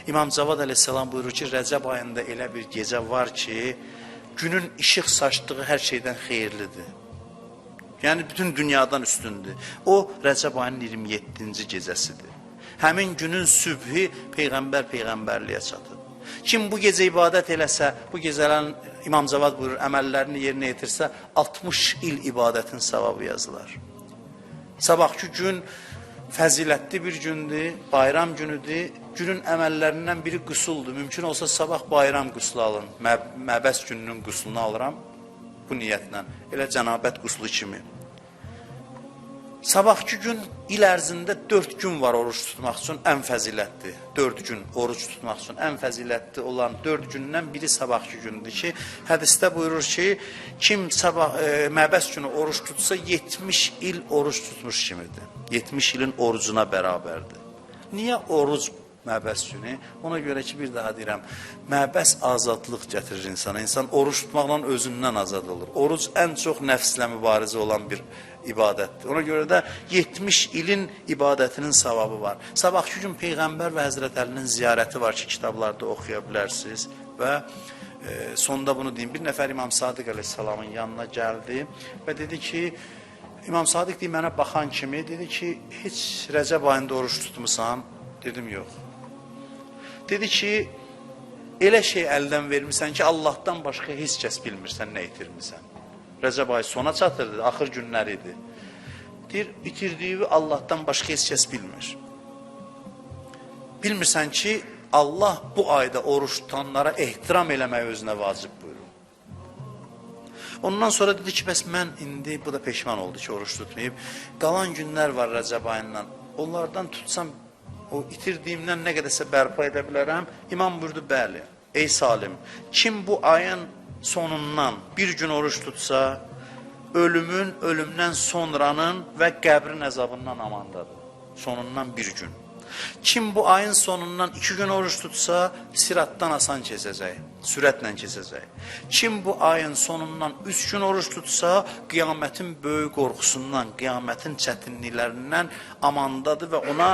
İmam Cavad əleyhissalam buyurur ki, Rəcəb ayında elə bir gecə var ki, günün işıq saçdığı hər şeydən xeyirlidir. Yəni, bütün dünyadan üstündür. O, Rəcəb ayının 27-ci gecəsidir. Həmin günün sübhü Peyğəmbər Peyğəmbərliyə çatır. Kim bu gecə ibadət eləsə, bu gecələrin İmam Cavad buyurur, əməllərini yerinə yetirsə, 60 il ibadətin savabı yazılar. Sabahki gün fəzilətli bir gündür, bayram günüdür. Günün əməllərindən biri qüsuldur. Mümkün olsa sabah bayram qüslu alın. Məbəs gününün qüslunu alıram bu niyyətlə. Elə cənabət qüslu kimi. Sabahki gün il ərzində 4 gün var oruç tutmaq üçün ən fəzilətli. 4 gün oruç tutmaq üçün ən fəzilətli olan 4 gündən biri sabahki gündür ki, hədisdə buyurur ki, kim məbəs günü oruç tutsa 70 il oruç tutmuş kimidir. 70 ilin orucuna bərabərdir. Niyə oruc məbəs günü? Ona görə ki, bir daha deyirəm, məbəs azadlıq gətirir insana. İnsan oruç tutmaqla özündən azad olur. Oruc ən çox nəfslə mübarizə olan bir ibadətdir. Ona görə də 70 ilin ibadətinin savabı var. Sabahki gün Peyğəmbər və Həzrət Əlinin ziyarəti var ki, kitablarda oxuya bilərsiniz. Və sonda bunu deyim, bir nəfər İmam Sadiq əleyhissalamın yanına gəldi və dedi ki, İmam Sadiq deyir, mənə baxan kimi, dedi ki, heç Rəcəb ayında oruç tutmusan? Dedim, yox. Dedi ki, elə şey əldən vermirsən ki, Allahdan başqa heç kəs bilmirsən, nə itirmirsən. Rəcəb ayı sona çatırdı, axır günlər idi. Deyir, itirdiyi Allahdan başqa heç kəs bilmir. Bilmirsən ki, Allah bu ayda oruç tutanlara ehtiram eləməyi özünə vacib buyurur. Ondan sonra dedi ki, bəs mən indi, bu da peşman oldu ki, oruç tutmayıb. Qalan günlər var Rəcəb ayından. Onlardan tutsam, o itirdiyimdən nə qədərsə bərpa edə bilərəm. İmam buyurdu, bəli, ey Salim, kim bu ayın sonundan bir gün oruç tutsa, ölümdən sonranın və qəbrin əzabından amandadır. Sonundan bir gün. Kim bu ayın sonundan 2 gün oruç tutsa, siratdan asan keçəcək, sürətlə keçəcək. Kim bu ayın sonundan 3 gün oruç tutsa, qiyamətin böyük qorxusundan, qiyamətin çətinliklərindən amandadır və ona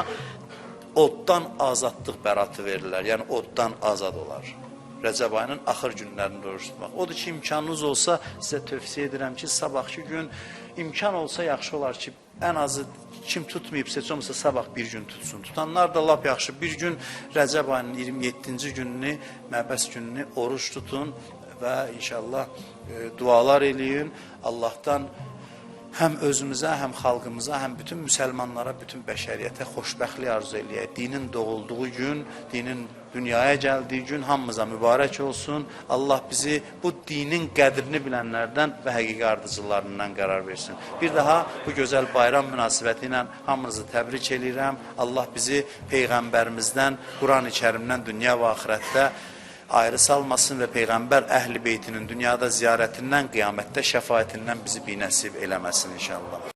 oddan azadlıq bəratı verirlər, yəni oddan azad olar. Rəcəb ayının axır günlərində oruç tutmaq. Odur ki, imkanınız olsa, sizə tövsiyə edirəm ki, sabahki gün imkan olsa yaxşı olar ki, ən azı kim tutmayıbsa, heç olmasa sabah bir gün tutsun. Tutanlar da lap yaxşı, bir gün Rəcəb ayının 27-ci gününü, məbəs gününü oruç tutun və inşallah dualar eləyin. Allahdan həm özümüzə, həm xalqımıza, həm bütün müsəlmanlara, bütün bəşəriyyətə xoşbəxtlik arzu eləyək. Dinin doğulduğu gün, dinin dünyaya gəldiyi gün hamımıza mübarək olsun. Allah bizi bu dinin qədrini bilənlərdən və həqiqi ardıcılarından qərar versin. Bir daha bu gözəl bayram münasibəti ilə hamınızı təbrik edirəm. Allah bizi Peyğəmbərimizdən, Quran-ı Kərimdən dünya və axirətdə ayrı salmasın və Peyğəmbər əhl-i beytinin dünyada ziyarətindən, qiyamətdə şəfaətindən bizi binəsib eləməsin inşallah.